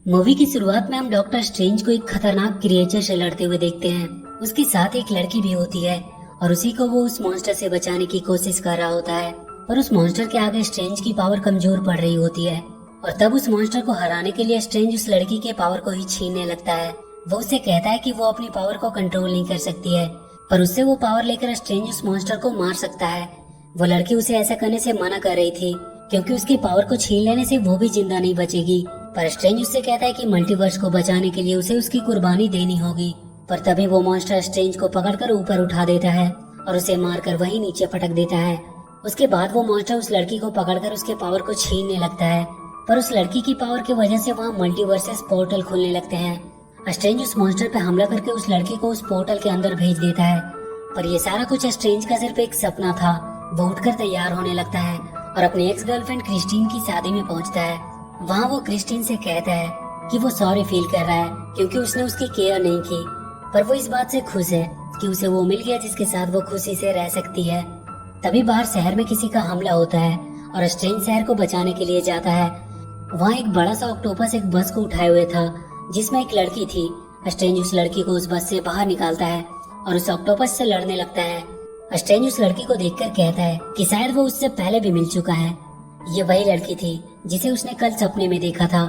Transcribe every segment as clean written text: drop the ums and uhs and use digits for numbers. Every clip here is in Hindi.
मूवी की शुरुआत में हम डॉक्टर स्ट्रेंज को एक खतरनाक क्रिएचर से लड़ते हुए देखते हैं। उसके साथ एक लड़की भी होती है और उसी को वो उस मॉन्स्टर से बचाने की कोशिश कर रहा होता है, पर उस मॉन्स्टर के आगे स्ट्रेंज की पावर कमजोर पड़ रही होती है और तब उस मॉन्स्टर को हराने के लिए स्ट्रेंज उस लड़की के पावर को ही छीनने लगता है। वो उससे कहता है कि वो अपनी पावर को कंट्रोल नहीं कर सकती है, पर उससे वो पावर लेकर स्ट्रेंज उस मॉन्स्टर को मार सकता है। वो लड़की उसे ऐसा करने से मना कर रही थी क्योंकि उसकी पावर को छीन लेने से वो भी जिंदा नहीं बचेगी, पर स्ट्रेंज उससे कहता है कि मल्टीवर्स को बचाने के लिए उसे उसकी कुर्बानी देनी होगी। पर तभी वो मॉन्स्टर स्ट्रेंज को पकड़कर ऊपर उठा देता है और उसे मारकर वहीं नीचे पटक देता है। उसके बाद वो मॉन्स्टर उस लड़की को पकड़कर उसके पावर को छीनने लगता है, पर उस लड़की की पावर की वजह से वहाँ मल्टीवर्सेस पोर्टल खुलने लगते हैं। स्ट्रेंज उस मॉन्स्टर पे हमला करके उस लड़की को उस पोर्टल के अंदर भेज देता है, पर ये सारा कुछ स्ट्रेंज का सिर्फ एक सपना था। वो उठकर तैयार होने लगता है और अपनी एक्स गर्लफ्रेंड क्रिस्टीन की शादी में पहुंचता है। वहाँ वो क्रिस्टीन से कहता है कि वो सॉरी फील कर रहा है क्योंकि उसने उसकी केयर नहीं की, पर वो इस बात से खुश है कि उसे वो मिल गया जिसके साथ वो खुशी से रह सकती है। तभी बाहर शहर में किसी का हमला होता है और स्ट्रेंज शहर को बचाने के लिए जाता है। वहाँ एक बड़ा सा ऑक्टोपस एक बस को उठाए हुए था जिसमें एक लड़की थी। स्ट्रेंज उस लड़की को उस बस से बाहर निकालता है और उस ऑक्टोपस से लड़ने लगता है। स्ट्रेंज उस लड़की को देखकर कहता है कि शायद वो उससे पहले भी मिल चुका है। ये वही लड़की थी जिसे उसने कल सपने में देखा था।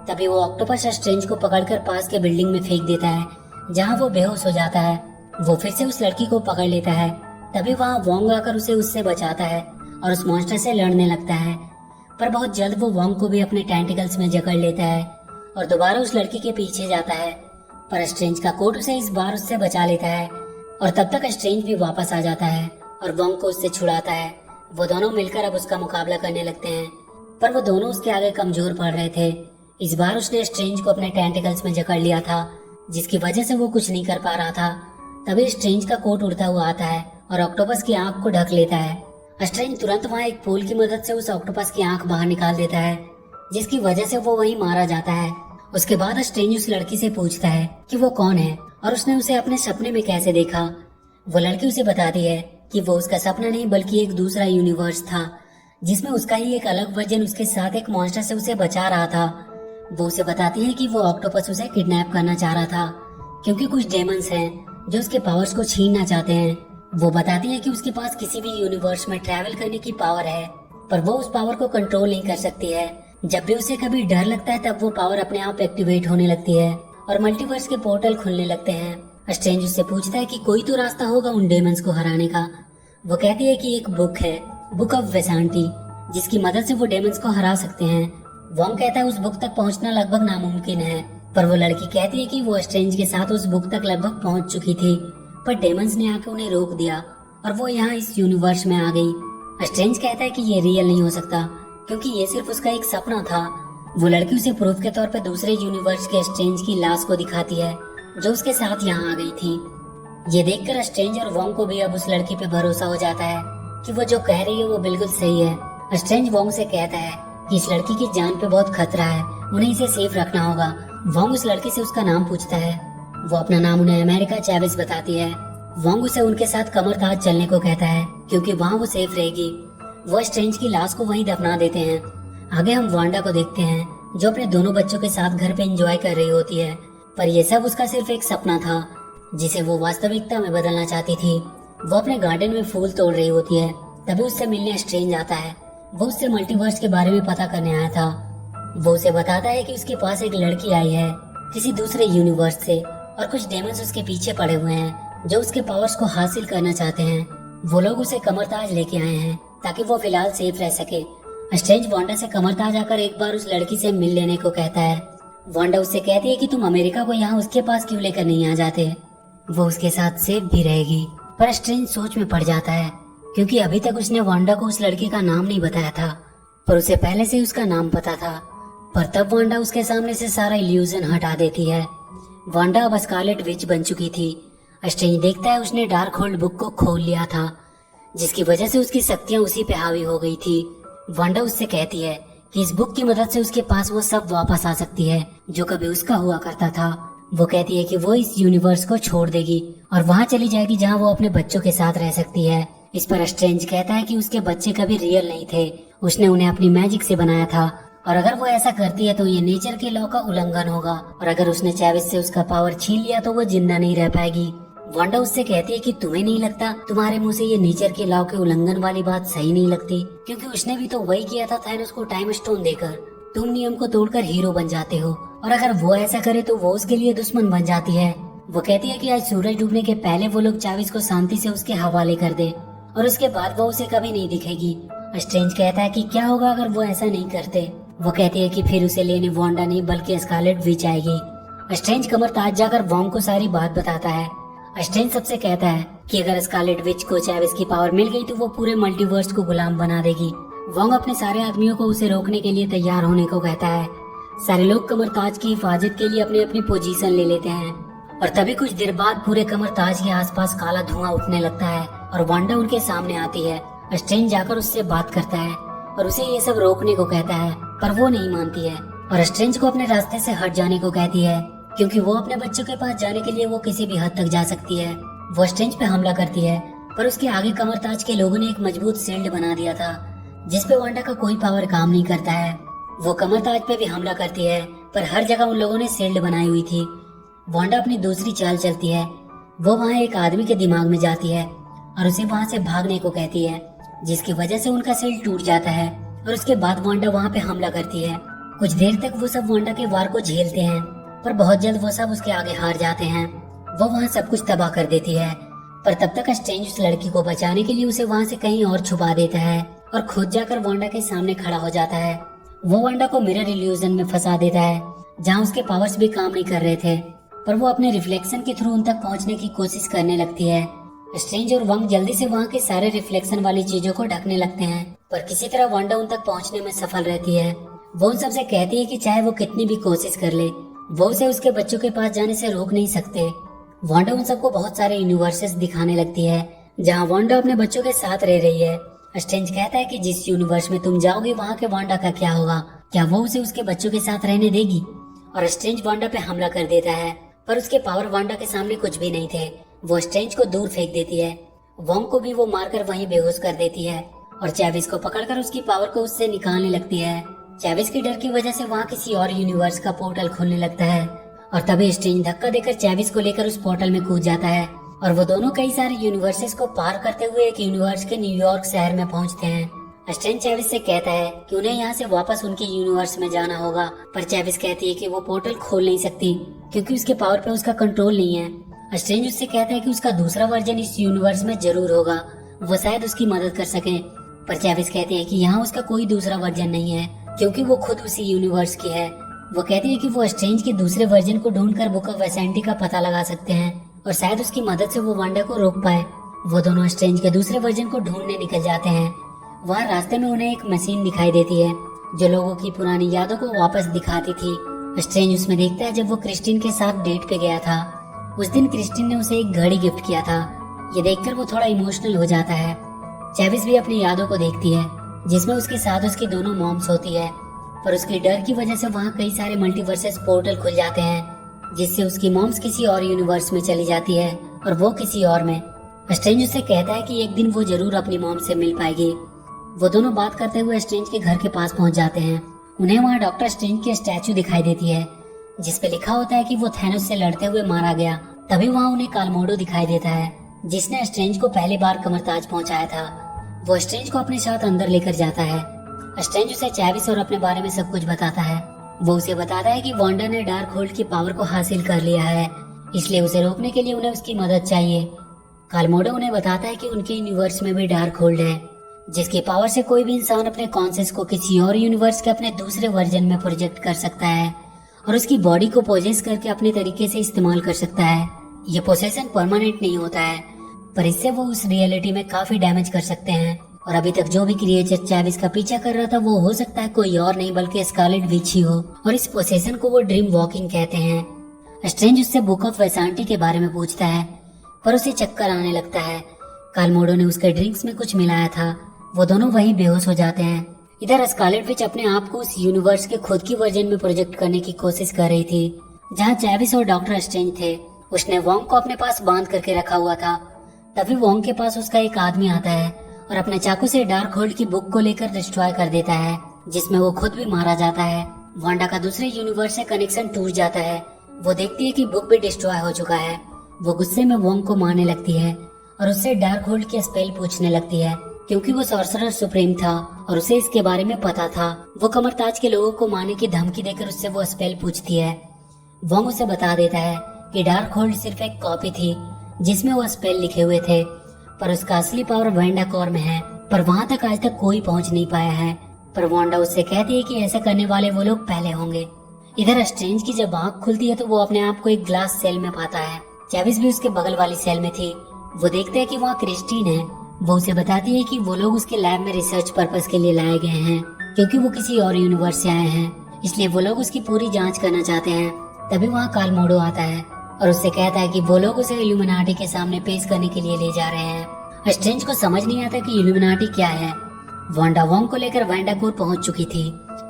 तभी वो ऑक्टोपस स्ट्रेंज को पकड़कर पास के बिल्डिंग में फेंक देता है जहाँ वो बेहोश हो जाता है। वो फिर से उस लड़की को पकड़ लेता है। तभी वहाँ वोंग आकर उसे उससे बचाता है और उस मॉन्स्टर से लड़ने लगता है, पर बहुत जल्द वो वोंग को भी अपने टेंटिकल्स में जकड़ लेता है और दोबारा उस लड़की के पीछे जाता है, पर स्ट्रेंज का कोट उसे इस बार उससे बचा लेता है और तब तक स्ट्रेंज भी वापस आ जाता है और वोंग को उससे छुड़ाता है। वो दोनों मिलकर अब उसका मुकाबला करने लगते हैं, पर वो दोनों उसके आगे कमजोर पड़ रहे थे। इस बार उसने स्ट्रेंज को अपने टेंटिकल्स में जकड़ लिया था जिसकी वजह से वो कुछ नहीं कर पा रहा था। तभी स्ट्रेंज का कोट उड़ता हुआ आता है और ऑक्टोपस की आंख को ढक लेता है। स्ट्रेंज तुरंत वहाँ एक पोल की मदद से उस ऑक्टोपस की आंख बाहर निकाल देता है जिसकी वजह से वो वहीं मारा जाता है। उसके बाद स्ट्रेंज उस लड़की से पूछता है कि वो कौन है और उसने उसे अपने सपने में कैसे देखा। वो लड़की उसे बताती है कि वो उसका सपना नहीं बल्कि एक दूसरा यूनिवर्स था जिसमें उसका ही एक अलग वर्जन उसके साथ एक मॉन्स्टर से उसे बचा रहा था। वो उसे बताती है कि वो ऑक्टोपस उसे किडनैप करना चाह रहा था क्योंकि कुछ डेमंस हैं जो उसके पावर्स को छीनना चाहते हैं। वो बताती है कि उसके पास किसी भी यूनिवर्स में ट्रैवल करने की पावर है, पर वो उस पावर को कंट्रोल नहीं कर सकती है। जब भी उसे कभी डर लगता है तब वो पावर अपने आप एक्टिवेट होने लगती है और मल्टीवर्स के पोर्टल खुलने लगते हैं। स्ट्रेंज उससे पूछता है कि कोई तो रास्ता होगा उन डेमंस को हराने का। वो कहती है कि एक बुक है, बुक ऑफ वेसांटी, जिसकी मदद से वो डेमंस को हरा सकते हैं। वोंग कहता है उस बुक तक पहुंचना लगभग नामुमकिन है, पर वो लड़की कहती है कि वो स्ट्रेंज के साथ उस बुक तक लगभग पहुंच चुकी थी, पर डेमंस ने आके उन्हें रोक दिया और वो यहाँ इस यूनिवर्स में आ गई। स्ट्रेंज कहता है कि ये रियल नहीं हो सकता क्योंकि ये सिर्फ उसका एक सपना था। वो लड़की उसे प्रूफ के तौर पर दूसरे यूनिवर्स के स्ट्रेंज की लाश को दिखाती है जो उसके साथ यहाँ आ गई थी। ये देखकर स्ट्रेंज और वोंग को भी अब उस लड़की पे भरोसा हो जाता है कि वो जो कह रही है वो बिल्कुल सही है। स्ट्रेंज वोंग से कहता है कि इस लड़की की जान पे बहुत खतरा है, उन्हें इसे सेफ रखना होगा। वोंग उस लड़की से उसका नाम पूछता है। वो अपना नाम उन्हें अमेरिका चैवेस बताती है। वोंग उसे उनके साथ कमरताज चलने को कहता है क्योंकि वहाँ वो सेफ रहेगी। वो स्ट्रेंज की लाश को वहीं दफना देते हैं। आगे हम वांडा को देखते हैं जो अपने दोनों बच्चों के साथ घर पे एंजॉय कर रही होती है, पर यह सब उसका सिर्फ एक सपना था जिसे वो वास्तविकता में बदलना चाहती थी। वो अपने गार्डन में फूल तोड़ रही होती है, तभी उससे मिलने स्ट्रेंज आता है। वो उससे मल्टीवर्स के बारे में पता करने आया था। वो उसे बताता है कि उसके पास एक लड़की आई है किसी दूसरे यूनिवर्स से और कुछ डेमंस उसके पीछे पड़े हुए हैं जो उसके पावर्स को हासिल करना चाहते हैं। वो लोग उसे कमरताज लेके आए हैं ताकि वो फिलहाल सेफ रह सके। स्ट्रेंज वांडा से कमरताज आकर एक बार उस लड़की से मिल लेने को कहता है। वांडा उससे कहती है कि तुम अमेरिका को यहाँ उसके पास क्यों लेकर नहीं आ जाते, वो उसके साथ सेफ भी रहेगी। पर स्ट्रेंज सोच में पड़ जाता है क्योंकि अभी तक उसने वांडा को उस लड़की का नाम नहीं बताया था, पर उसे पहले से उसका नाम पता था। पर तब वांडा उसके सामने से सारा इल्यूजन हटा देती है। वांडा अब स्कारलेट विच बन चुकी थी। स्ट्रेंज देखता है उसने डार्क होल्ड बुक को खोल लिया था जिसकी वजह से उसकी शक्तियां उसी पे हावी हो गई थी। वांडा उससे कहती है कि इस बुक की मदद से उसके पास वो सब वापस आ सकती है जो कभी उसका हुआ करता था। वो कहती है कि वो इस यूनिवर्स को छोड़ देगी और वहाँ चली जाएगी जहाँ वो अपने बच्चों के साथ रह सकती है। इस पर स्ट्रेंज कहता है कि उसके बच्चे कभी रियल नहीं थे, उसने उन्हें अपनी मैजिक से बनाया था और अगर वो ऐसा करती है तो ये नेचर के लॉ का उल्लंघन होगा, और अगर उसने चैविस से उसका पावर छीन लिया तो वो जिंदा नहीं रह पाएगी। वांडा उससे कहती है कि तुम्हें नहीं लगता तुम्हारे मुंह से ये नेचर के लॉ के उल्लंघन वाली बात सही नहीं लगती, क्योंकि उसने भी तो वही किया था थैनोस को टाइम स्टोन देकर। तुम नियम को तोड़कर हीरो बन जाते हो, और अगर वो ऐसा करे तो वो उसके लिए दुश्मन बन जाती है। वो कहती है कि आज सूरज डूबने के पहले वो लोग चैविस को शांति से उसके हवाले कर दे, और उसके बाद वो उसे कभी नहीं दिखेगी। स्ट्रेंज कहता है कि क्या होगा अगर वो ऐसा नहीं करते। वो कहती है कि फिर उसे लेने वांडा नहीं बल्कि स्कारलेट विच आएगी। स्ट्रेंज कमर ताज जाकर वॉन्ग को सारी बात बताता है। स्ट्रेंज सबसे कहता है कि अगर स्कारलेट विच को चैविस की पावर मिल गई तो वो पूरे मल्टीवर्स को गुलाम बना देगी। वॉन्ग अपने सारे आदमियों को उसे रोकने के लिए तैयार होने को कहता है। सारे लोग कमर ताज की हिफाजत के लिए अपनी अपनी पोजीशन ले लेते हैं, और तभी कुछ देर बाद पूरे कमर ताज के आसपास काला धुआं उठने लगता है और वांडा उनके सामने आती है। स्ट्रेंज जाकर उससे बात करता है और उसे ये सब रोकने को कहता है, पर वो नहीं मानती है और स्ट्रेंज को अपने रास्ते से हट जाने को कहती है, क्योंकि वो अपने बच्चों के पास जाने के लिए वो किसी भी हद तक जा सकती है। वो स्ट्रेंज पे हमला करती है, पर उसके आगे कमर ताज के लोगों ने एक मजबूत शील्ड बना दिया था जिसपे वांडा का कोई पावर काम नहीं करता है। वो कमर ताज पे भी हमला करती है, पर हर जगह उन लोगों ने शील्ड बनाई हुई थी। वांडा अपनी दूसरी चाल चलती है। वो वहाँ एक आदमी के दिमाग में जाती है और उसे वहाँ से भागने को कहती है, जिसकी वजह से उनका शील्ड टूट जाता है, और उसके बाद वांडा वहाँ पे हमला करती है। कुछ देर तक वो सब वांडा के वार को झेलते हैं, पर बहुत जल्द वो सब उसके आगे हार जाते हैं। वो वहाँ सब कुछ तबाह कर देती है, पर तब तक स्ट्रेंज उस लड़की को बचाने के लिए उसे वहाँ से कहीं और छुपा देता है और खुद जाकर वांडा के सामने खड़ा हो जाता है। वो वांडा को मिरर इल्यूजन में फंसा देता है, जहाँ उसके पावर्स भी काम नहीं कर रहे थे, पर वो अपने रिफ्लेक्शन के थ्रू उन तक पहुँचने की कोशिश करने लगती है। स्ट्रेंज और वंग जल्दी से वहाँ के सारे रिफ्लेक्शन वाली चीजों को ढकने लगते हैं, पर किसी तरह वांडा उन तक पहुँचने में सफल रहती है। वो उन सबसे कहती है कि चाहे वो कितनी भी कोशिश कर ले, वो उसे उसके बच्चों के पास जाने से रोक नहीं सकते। वांडा उन सबको बहुत सारे यूनिवर्सेस दिखाने लगती है जहाँ वांडा अपने बच्चों के साथ रह रही है। स्ट्रेंज कहता है कि जिस यूनिवर्स में तुम जाओगे वहाँ के वांडा का क्या होगा, क्या वो उसे उसके बच्चों के साथ रहने देगी? और स्ट्रेंज वांडा पे हमला कर देता है, पर उसके पावर वांडा के सामने कुछ भी नहीं थे। वो स्ट्रेंज को दूर फेंक देती है। वोंग को भी वो मारकर वहीं बेहोश कर देती है और चैविस को पकड़कर उसकी पावर को उससे निकालने लगती है। चैविस के डर की वजह से वहाँ किसी और यूनिवर्स का पोर्टल खुलने लगता है, और तभी स्ट्रेंज धक्का देकर चैविस को लेकर उस पोर्टल में कूद जाता है, और वो दोनों कई सारे यूनिवर्सेस को पार करते हुए एक यूनिवर्स के न्यूयॉर्क शहर में पहुँचते हैं। स्ट्रेंज चैविस से कहता है कि उन्हें यहाँ से वापस उनके यूनिवर्स में जाना होगा, पर चैविस कहती है कि वो पोर्टल खोल नहीं सकती क्योंकि उसके पावर पे उसका कंट्रोल नहीं है। स्ट्रेंज उससे कहता है कि उसका दूसरा वर्जन इस यूनिवर्स में जरूर होगा, वो शायद उसकी मदद कर सके, पर चैविस कहती है कि यहाँ उसका कोई दूसरा वर्जन नहीं है क्योंकि वो खुद उसी यूनिवर्स की है। वो कहती है कि वो स्ट्रेंज के दूसरे वर्जन को ढूंढकर बुक ऑफ वेसेंटी का पता लगा सकते हैं और शायद उसकी मदद से वो वांडा को रोक पाए। वो दोनों स्ट्रेंज के दूसरे वर्जन को ढूंढने निकल जाते हैं। वहाँ रास्ते में उन्हें एक मशीन दिखाई देती है जो लोगों की पुरानी यादों को वापस दिखाती थी। स्ट्रेंज उसमें देखता है जब वो क्रिस्टीन के साथ डेट पे गया था। उस दिन क्रिस्टीन ने उसे एक घड़ी गिफ्ट किया था। ये देखकर वो थोड़ा इमोशनल हो जाता है। चैविस भी अपनी यादों को देखती है जिसमें उसके साथ उसकी दोनों मॉम्स होती है, पर उसके डर की वजह से वहाँ कई सारे मल्टीवर्सेस पोर्टल खुल जाते हैं जिससे उसकी मॉम्स किसी और यूनिवर्स में चली जाती है और वो किसी और में। स्ट्रेंज उससे कहता है कि एक दिन वो जरूर अपनी मॉम से मिल पाएगी। वो दोनों बात करते हुए स्ट्रेंज के घर के पास पहुंच जाते हैं। उन्हें वहाँ डॉक्टर स्ट्रेंज की स्टैचू दिखाई देती है जिसपे लिखा होता है कि वो थैनोस से लड़ते हुए मारा गया। तभी वहाँ उन्हें कालमोडो दिखाई देता है जिसने स्ट्रेंज को पहली बार कमरताज पहुंचाया था। वो स्ट्रेंज को अपने साथ अंदर लेकर जाता है। स्ट्रेंज उसे चैविस और अपने बारे में सब कुछ बताता है। वो उसे बताता है कि वांडा ने डार्क होल्ड की पावर को हासिल कर लिया है, इसलिए उसे रोकने के लिए उन्हें उसकी मदद चाहिए। कालमोडो उन्हें बताता है कि उनके यूनिवर्स में भी डार्क होल्ड है जिसकी पावर से कोई भी इंसान अपने कॉन्शियस को किसी और यूनिवर्स के अपने दूसरे वर्जन में प्रोजेक्ट कर सकता है और उसकी बॉडी को पोजेस करके अपने तरीके से इस्तेमाल कर सकता है। ये पोसेशन परमानेंट नहीं होता है, पर इससे वो उस रियलिटी में काफी डैमेज कर सकते हैं। और अभी तक जो भी क्रिएचर चैविस का पीछा कर रहा था वो हो सकता है कोई और नहीं बल्कि स्कारलेट विच ही हो, और इस पोसेशन को वो ड्रीम वॉकिंग कहते हैं। स्ट्रेंज उससे बुक ऑफ वेसांटी के बारे में पूछता है, पर उसे चक्कर आने लगता है। कालमोडो ने उसके ड्रिंक्स में कुछ मिलाया था। वो दोनों वहीं बेहोश हो जाते हैं। इधर स्कारलेट विच अपने आप को उस यूनिवर्स के खुद की वर्जन में प्रोजेक्ट करने की कोशिश कर रही थी जहाँ चैविस और डॉक्टर स्ट्रेंज थे। उसने वोंग को अपने पास बांध करके रखा हुआ था। तभी वोंग के पास उसका एक आदमी आता है और अपने चाकू से डार्क होल्ड की बुक को लेकर डिस्ट्रॉय कर देता है। जिसमें वो खुद भी मारा जाता है। वांडा का दूसरे यूनिवर्स से कनेक्शन टूट जाता है। वो देखती है कि बुक भी डिस्ट्रॉय हो चुका है। वो गुस्से में वोंग को मारने लगती है और उससे डार्क होल्ड की स्पेल पूछने लगती है, क्योंकि वो सॉर्सरर सुप्रीम था और उसे इसके बारे में पता था। वो कमरताज के लोगों को मारने की धमकी देकर उससे वो स्पेल पूछती है। वोंग उसे बता देता है कि डार्क होल्ड सिर्फ एक कॉपी थी जिसमें वो स्पेल लिखे हुए थे, पर उसका असली पावर वांडा कोर में है, पर वहाँ तक आज तक कोई पहुँच नहीं पाया है। पर वांडा उससे कहती है कि ऐसा करने वाले वो लोग पहले होंगे। इधर स्ट्रेंज की जब आँख खुलती है तो वो अपने आप को एक ग्लास सेल में पाता है। चैविस भी उसके बगल वाली सेल में थी। वो देखता है कि वहाँ क्रिस्टीन है। वो उसे बताती है कि वो लोग उसके लैब में रिसर्च पर्पस के लिए लाए गए हैं, क्योंकि वो किसी और यूनिवर्स से आए हैं, इसलिए वो लोग उसकी पूरी जांच करना चाहते हैं। तभी वहाँ काल मोडो आता है और उससे कहता है कि वो लोग उसे इल्यूमिनाटी के सामने पेश करने के लिए ले जा रहे हैं। स्ट्रेंज को समझ नहीं आता कि इल्यूमिनाटी क्या है। वांडा वोंग को लेकर वैंडाकोर पहुंच चुकी थी।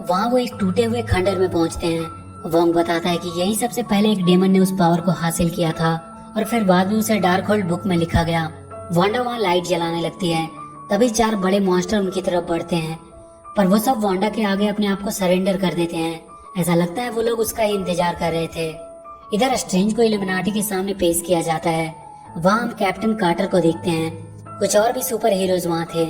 वहाँ वो एक टूटे हुए खंडर में पहुंचते हैं। वोंग बताता है कि यही सबसे पहले एक डेमन ने उस पावर को हासिल किया था और फिर बाद में उसे डार्क होल्ड बुक में लिखा गया। वांडा वहाँ लाइट जलाने लगती है। तभी 4 बड़े मॉन्स्टर उनकी तरफ बढ़ते हैं, पर वो सब वांडा के आगे अपने आप को सरेंडर कर देते हैं। ऐसा लगता है वो लोग उसका ही इंतजार कर रहे थे। इधर स्ट्रेंज को इल्यूमिनाटी के सामने पेश किया जाता है। वहाँ हम कैप्टन कार्टर को देखते हैं। कुछ और भी सुपर हीरोज वहाँ थे,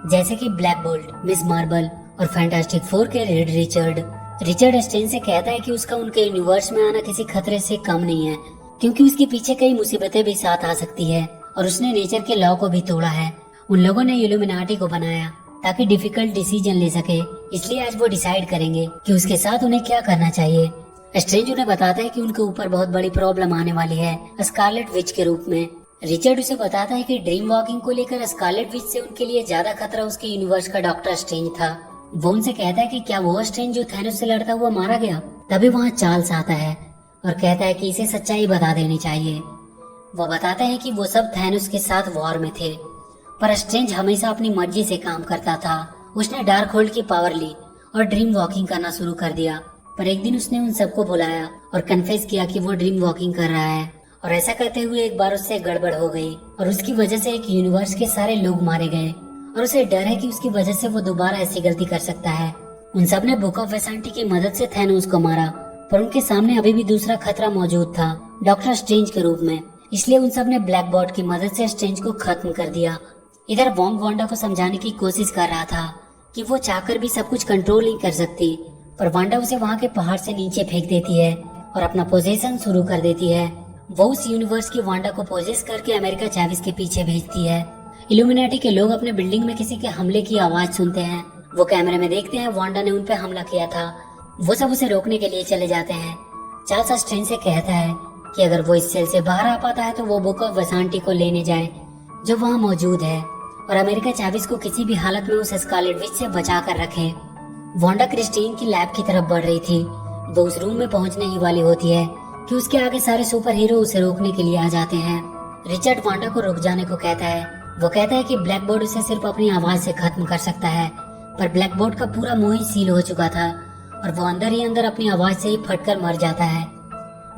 जैसे कि ब्लैक बोल्ट, मिस मार्बल और फैंटास्टिक फोर के रेड रिचर्ड। रिचर्ड स्ट्रेंज से कहता है कि उसका उनके यूनिवर्स में आना किसी खतरे से कम नहीं है, क्योंकि उसके पीछे कई मुसीबतें भी साथ आ सकती है और उसने नेचर के लॉ को भी तोड़ा है। उन लोगों ने इल्यूमिनाटी को बनाया ताकि डिफिकल्ट डिसीजन ले सके, इसलिए आज वो डिसाइड करेंगे कि उसके साथ उन्हें क्या करना चाहिए। स्ट्रेंज उन्हें बताता है कि उनके ऊपर बहुत बड़ी प्रॉब्लम आने वाली है, स्कारलेट विच के रूप में। रिचर्ड उसे बताता है कि ड्रीम वॉकिंग को लेकर स्कारलेट विच से उनके लिए ज्यादा खतरा उसके यूनिवर्स का डॉक्टर स्ट्रेंज था। वो उनसे कहता है कि क्या वो स्ट्रेंज जो थैनोस से लड़ता हुआ मारा गया। तभी वहाँ चार्ल्स आता है और कहता है कि इसे सच्चाई बता देनी चाहिए। वो बताता है कि वो सब थैनोस के साथ वॉर में थे, पर स्ट्रेंज हमेशा अपनी मर्जी से काम करता था। उसने डार्क होल्ड की पावर ली और ड्रीम वॉकिंग करना शुरू कर दिया, पर एक दिन उसने उन सबको बुलाया और कन्फेस किया कि वो ड्रीम वॉकिंग कर रहा है। और ऐसा करते हुए एक बार उससे गड़बड़ हो गई और उसकी वजह से एक यूनिवर्स के सारे लोग मारे गए और उसे डर है कि उसकी वजह से वो दोबारा ऐसी गलती कर सकता है। उन सब ने बुक ऑफ वेसांटी की मदद से थैनोस को मारा, पर उनके सामने अभी भी दूसरा खतरा मौजूद था, डॉक्टर स्ट्रेंज के रूप में। इसलिए उन सब ने ब्लैक बॉट की मदद से स्ट्रेंज को खत्म कर दिया। इधर वोंग वांडा को समझाने की कोशिश कर रहा था कि वो चाहकर भी सब कुछ कंट्रोल नहीं कर सकती, पर वांडा उसे वहाँ के पहाड़ से नीचे फेंक देती है और अपना पोजेशन शुरू कर देती है। वो उस यूनिवर्स की वांडा को पोजेस करके अमेरिका चैविस के पीछे भेजती है। इल्यूमिनाटी के लोग अपने बिल्डिंग में किसी के हमले की आवाज सुनते हैं। वो कैमरे में देखते हैं वांडा ने उन पे हमला किया था। वो सब उसे रोकने के लिए चले जाते हैं। चार्ल्स स्ट्रेंज से कहता है कि अगर वो इस सेल से बाहर आ पाता है तो वो बुक ऑफ वेसांटी को लेने जाए जो वहाँ मौजूद है, और अमेरिका चैविस को किसी भी हालत में उस स्कारलेट विच से बचा कर रखे। वांडा क्रिस्टीन की लैब की तरफ बढ़ रही थी। वो उस रूम में पहुंचने ही वाली होती है कि उसके आगे सारे सुपर हीरो उसे रोकने के लिए आ जाते हैं। रिचर्ड वांडा को रुक जाने को कहता है। वो कहता है कि ब्लैक बोर्ड उसे सिर्फ अपनी आवाज से खत्म कर सकता है, पर ब्लैक बोर्ड का पूरा मुंह ही सील हो चुका था और वो अंदर ही अंदर अपनी आवाज से ही फटकर मर जाता है।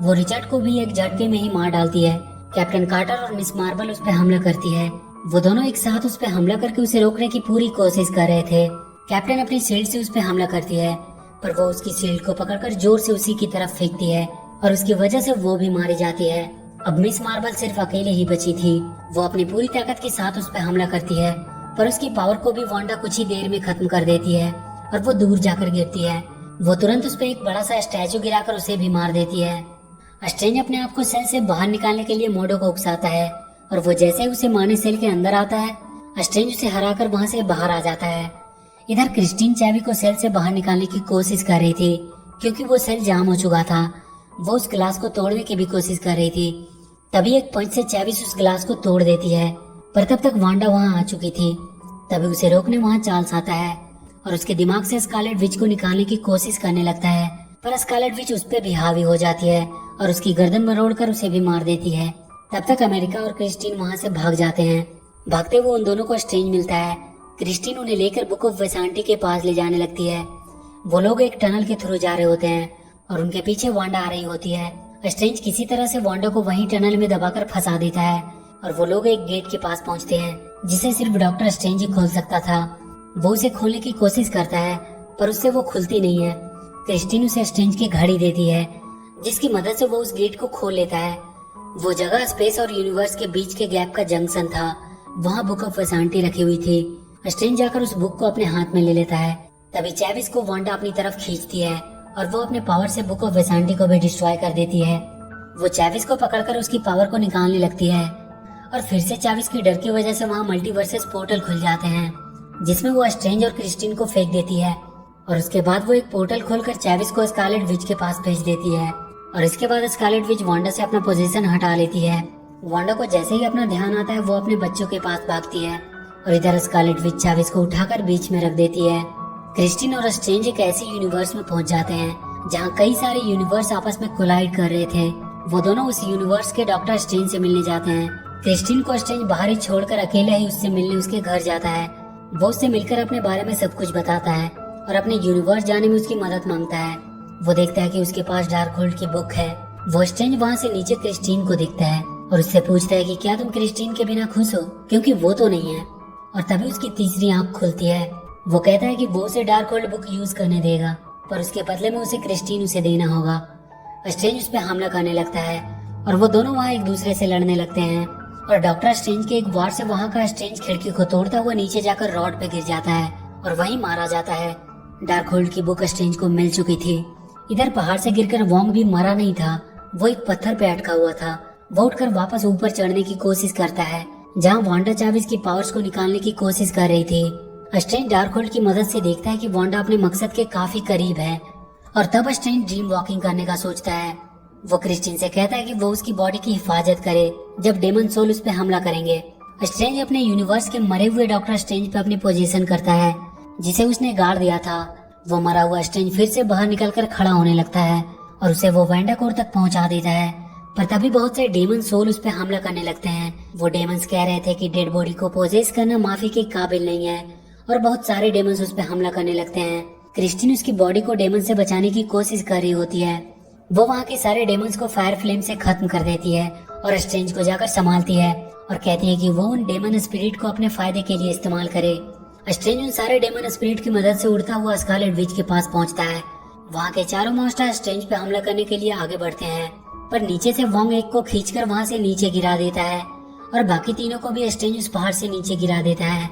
वो रिचर्ड को भी एक झटके में ही मार डालती है। कैप्टन कार्टर और मिस मार्बल उस पर हमला करती है। वो दोनों एक साथ उस पर हमला करके उसे रोकने की पूरी कोशिश कर रहे थे। कैप्टन अपनी शील्ड से उस पर हमला करती है, पर वो उसकी शील्ड को पकड़कर जोर से उसी की तरफ फेंकती है और उसकी वजह से वो भी मारी जाती है। अब मिस मार्बल सिर्फ अकेले ही बची थी। वो अपनी पूरी ताकत के साथ उस पर हमला करती है, पर उसकी पावर को भी वांडा कुछ ही देर में खत्म कर देती है और वो दूर जाकर गिरती है। वो तुरंत उस पर एक बड़ा सा स्टैचू गिराकर उसे भी मार देती है। स्ट्रेंज अपने आप को सेल से बाहर निकालने के लिए मोडो को उकसाता है और वो जैसे ही उसे मारने सेल के अंदर आता है, स्ट्रेंज उसे हराकर वहाँ से बाहर आ जाता है। इधर क्रिस्टीन चैवी को सेल से बाहर निकालने की कोशिश कर रही थी, क्योंकि वो सेल जाम हो चुका था। वो उस ग्लास को तोड़ने की भी कोशिश कर रही थी। तभी एक पंच से चैविस उस ग्लास को तोड़ देती है, पर तब तक वांडा वहाँ आ चुकी थी। तभी उसे रोकने वहाँ चार्ल्स आता है और उसके दिमाग से स्कारलेट विच को निकालने की कोशिश करने लगता है, पर स्कारलेट विच उस पर भी हावी हो जाती है और उसकी गर्दन मरोड़कर उसे भी मार देती है। तब तक अमेरिका और क्रिस्टीन वहाँ से भाग जाते हैं। भागते हुए उन दोनों को स्ट्रेंज मिलता है। क्रिस्टीन उन्हें लेकर बुक ऑफ वेसांटी के पास ले जाने लगती है। वो लोग एक टनल के थ्रू जा रहे होते हैं और उनके पीछे वांडा आ रही होती है। स्ट्रेंज किसी तरह से वांडा को वहीं टनल में दबाकर फंसा देता है और वो लोग एक गेट के पास पहुंचते हैं जिसे सिर्फ डॉक्टर स्ट्रेंज ही खोल सकता था। वो उसे खोलने की कोशिश करता है, पर उससे वो खुलती नहीं है। क्रिस्टीन उसे स्ट्रेंज की घड़ी देती है, जिसकी मदद से वो उस गेट को खोल लेता है। वो जगह स्पेस और यूनिवर्स के बीच के गैप का जंक्शन था। वहाँ बुक ऑफ वैसांटी रखी हुई थी। स्ट्रेंज जाकर उस बुक को अपने हाथ में ले लेता है। तभी चैविस को वांडा अपनी तरफ खींचती है और वो अपने पावर से बुक ऑफ वैसांटी को भी डिस्ट्रॉय कर देती है। वो चैविस को पकड़कर उसकी पावर को निकालने लगती है और फिर से चैविस की डर की वजह से वहाँ मल्टीवर्सेस पोर्टल खुल जाते हैं, जिसमें वो स्ट्रेंज और क्रिस्टीन को फेंक देती है। और उसके बाद वो एक पोर्टल खोलकर चैविस को स्कारलेट विच के पास भेज देती है। और इसके बाद स्कारलेट विच वांडा से अपना पोजीशन हटा लेती है। वांडा को जैसे ही अपना ध्यान आता है वो अपने बच्चों के पास भागती है और इधर स्कारलेट विच चैविस को उठाकर बीच में रख देती है। क्रिस्टीन और स्ट्रेंज एक ऐसे यूनिवर्स में पहुंच जाते हैं जहाँ कई सारे यूनिवर्स आपस में कोलाइड कर रहे थे। वो दोनों उस यूनिवर्स के डॉक्टर स्ट्रेंज से मिलने जाते हैं। क्रिस्टीन को स्ट्रेंज बाहर ही छोड़कर अकेले ही उससे मिलने उसके घर जाता है। वो उससे मिलकर अपने बारे में सब कुछ बताता है और अपने यूनिवर्स जाने में उसकी मदद मांगता है। वो देखता है कि उसके पास डार्क होल्ड की बुक है। वो स्ट्रेंज वहाँ से नीचे क्रिस्टीन को दिखता है और उससे पूछता है कि क्या तुम क्रिस्टीन के बिना खुश हो, क्योंकि वो तो नहीं है। और तभी उसकी तीसरी आंख खुलती है। वो कहता है कि वो उसे डार्क होल्ड बुक यूज करने देगा, पर उसके बदले में उसे क्रिस्टीन उसे देना होगा। स्ट्रेंज उस पर हमला करने लगता है और वो दोनों वहाँ एक दूसरे से लड़ने लगते हैं। और डॉक्टर स्ट्रेंज के एक वार से वहाँ का स्ट्रेंज खिड़की को तोड़ता हुआ नीचे जाकर रॉड पे गिर जाता है और वहीं मारा जाता है। डार्क होल्ड की बुक स्ट्रेंज को मिल चुकी थी। इधर पहाड़ से गिरकर वोंग भी मरा नहीं था, वो एक पत्थर पे अटका हुआ था। वो उठकर वापस ऊपर चढ़ने की कोशिश करता है जहाँ वांडा चैविस की पावर्स को निकालने की कोशिश कर रही थी। स्ट्रेंज डार्क होल्ड की मदद से देखता है कि वांडा अपने मकसद के काफी करीब है और तब स्ट्रेंज ड्रीम वॉकिंग करने का सोचता है। वो क्रिस्टीन से कहता है कि वो उसकी बॉडी की हिफाजत करे जब डेमन सोल उस पर हमला करेंगे। स्ट्रेंज अपने यूनिवर्स के मरे हुए डॉक्टर स्ट्रेंज पे अपनी पोजीशन करता है जिसे उसने गाड़ दिया था। वो मरा हुआ स्ट्रेंज फिर से बाहर निकलकर खड़ा होने लगता है और उसे वो वैंडाकोर तक पहुंचा देता है। पर तभी बहुत से डेमन सोल उस पर हमला करने लगते हैं। वो डेमंस कह रहे थे कि डेड बॉडी को पोजेस करना माफी के काबिल नहीं है और बहुत सारे डेमंस उस पर हमला करने लगते हैं। क्रिस्टीन उसकी बॉडी को डेमन से बचाने की कोशिश कर रही होती है। वो वहाँ के सारे डेमंस को फायर फ्लेम से खत्म कर देती है और स्ट्रेंज को जाकर संभालती है और कहती है कि वो उन डेमन स्पिरिट को अपने फायदे के लिए इस्तेमाल करे। स्ट्रेंज उन सारे डेमन स्पिरिट की मदद से उड़ता हुआ स्कारलेट विच के पास पहुंचता है। वहाँ के चारों मॉन्स्टर स्ट्रेंज पे हमला करने के लिए आगे बढ़ते हैं, पर नीचे से वोंग एक को खींचकर वहाँ से नीचे गिरा देता है और बाकी तीनों को भी स्ट्रेंज उस पहाड़ से नीचे गिरा देता है।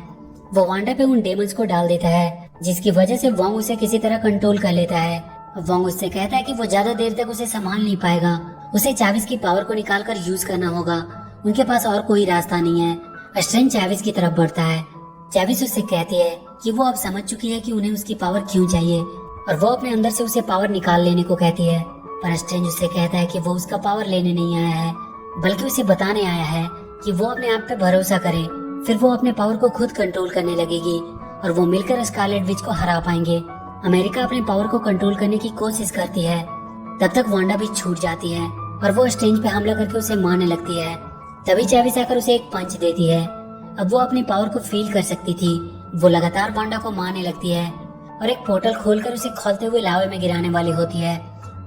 वो वांडा पे उन डेमंस को डाल देता है जिसकी वजह से वोंग उसे किसी तरह कंट्रोल कर लेता है। वोंग उससे कहता है कि वो ज्यादा देर तक उसे संभाल नहीं पाएगा, उसे चैविस की पावर को निकालकर यूज करना होगा, उनके पास और कोई रास्ता नहीं है। स्ट्रेंज चैविस की तरफ बढ़ता है। चैविस उससे कहती है कि वो अब समझ चुकी है कि उन्हें उसकी पावर क्यों चाहिए और वो अपने अंदर से उसे पावर निकाल लेने को कहती है। पर स्ट्रेंज उससे कहता है कि वो उसका पावर लेने नहीं आया है, बल्कि उसे बताने आया है कि वो अपने आप पे भरोसा करे, फिर वो अपने पावर को खुद कंट्रोल करने लगेगी और वो मिलकर स्कारलेट विच को हरा पाएंगे। अमेरिका अपने पावर को कंट्रोल करने की कोशिश करती है। तब तक वांडा भी छूट जाती है और वो स्ट्रेंज पे हमला करके उसे मारने लगती है। तभी चैविस आकर उसे एक पंच देती है। अब वो अपनी पावर को फील कर सकती थी। वो लगातार वांडा को मारने लगती है और एक पोर्टल खोलकर उसे खोलते हुए लावे में गिराने वाली होती है,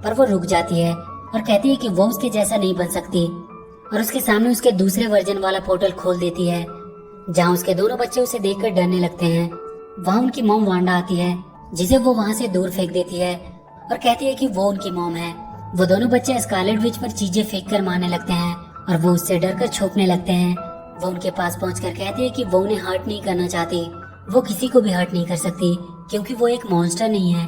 पर वो रुक जाती है और कहती है कि वो उसके जैसा नहीं बन सकती और उसके सामने उसके दूसरे वर्जन वाला पोर्टल खोल देती है जहाँ उसके दोनों बच्चे उसे देखकर डरने लगते हैं। वहाँ उनकी मॉम वांडा आती है जिसे वो वहाँ से दूर फेंक देती है और कहती है कि वो उनकी मॉम है। वो दोनों बच्चे स्कारलेट विच पर चीजें फेंक कर मारने लगते हैं और वो उससे डरकर छुपने लगते हैं। वो उनके पास पहुंचकर कहती है कि वो उन्हें हर्ट नहीं करना चाहती, वो किसी को भी हर्ट नहीं कर सकती क्योंकि वो एक मॉन्स्टर नहीं है,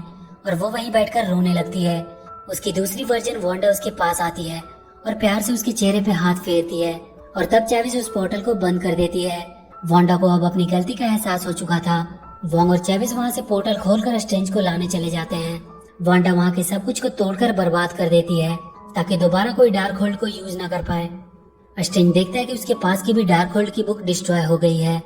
और वो वहीं बैठकर रोने लगती है। उसकी दूसरी वर्जन वांडा उसके पास आती है और प्यार से उसके चेहरे पे हाथ फेरती है और तब चैविस उस पोर्टल को बंद कर देती है। वांडा को अब अपनी गलती का एहसास हो चुका था। वोंग और चैविस वहाँ से पोर्टल खोलकर स्ट्रेंज को लाने चले जाते हैं। वांडा वहाँ के सब कुछ को तोड़कर बर्बाद कर देती है ताकि दोबारा कोई डार्क होल्ड को यूज न कर पाए। स्ट्रेंज देखता है कि उसके पास की भी डार्क होल्ड की बुक डिस्ट्रॉय हो गई है।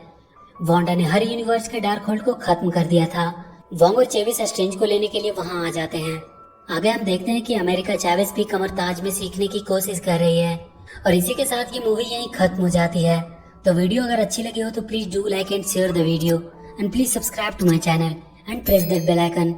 वांडा ने हर यूनिवर्स के डार्क होल्ड को खत्म कर दिया था। वोंग और चैविस स्ट्रेंज को लेने के लिए वहाँ आ जाते हैं। आगे हम देखते हैं कि अमेरिका चैविस भी कमर ताज में सीखने की कोशिश कर रही है और इसी के साथ ये मूवी यहीं खत्म हो जाती है। तो वीडियो अगर अच्छी लगी हो तो please do like and share the video and please subscribe to my channel and press that bell icon.